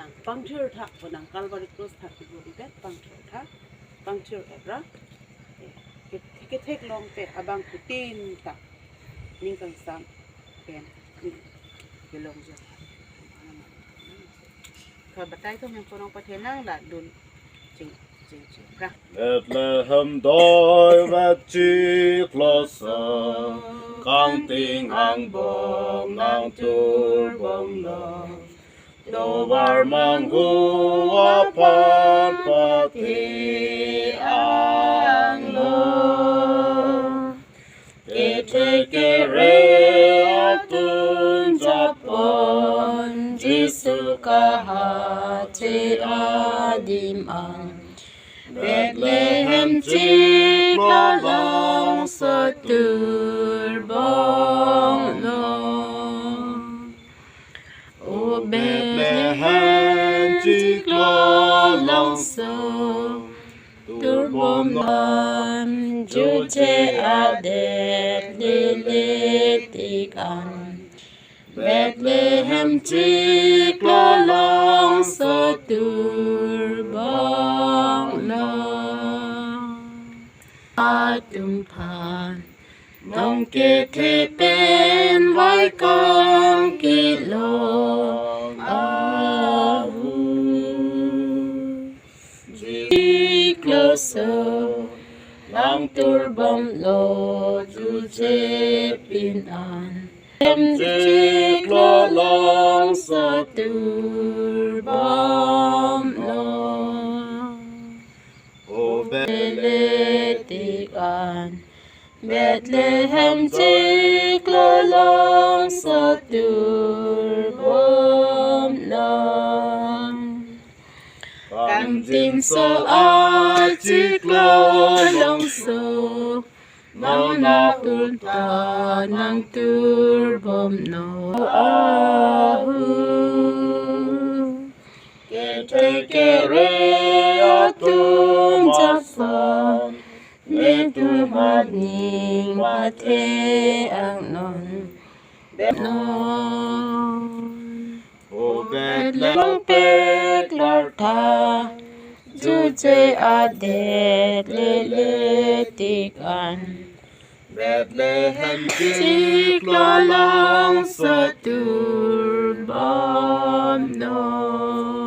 nang puncture tha nang Calvary cross tha ki bodi bet puncture ebra kethek long pe abang putin ta ning kangsam pen ke longso ka batai to men porong pathenang la dun ching ra Bethlehem đôi vết chiklo sơ Cang ting ang bom nang tur bom na Do var mang hu aphan pati ang lo kethek atum japon Jisu kahati adim ang Bethlehem chiklo longso tur bong lo O Bethlehem chiklo longso tur bong lo Ju che adet lilitik an Bethlehem chiklo longso tur bong lo atum phan nong kethek pen vai con chiklo ahu chiklo so lang tur bong lo ju che pin an chiklo longso tur bom lo O Bethlehem Bethlehem chiklo longso tur bom lo Cang tin so a chiklo longso Nang tur ta nang tur bom no ahu kethek atum japon Netu ning mathari ang non O Bethlehem pek larta Juje adet lilitik an Bethlehem chiklo longso tur bom no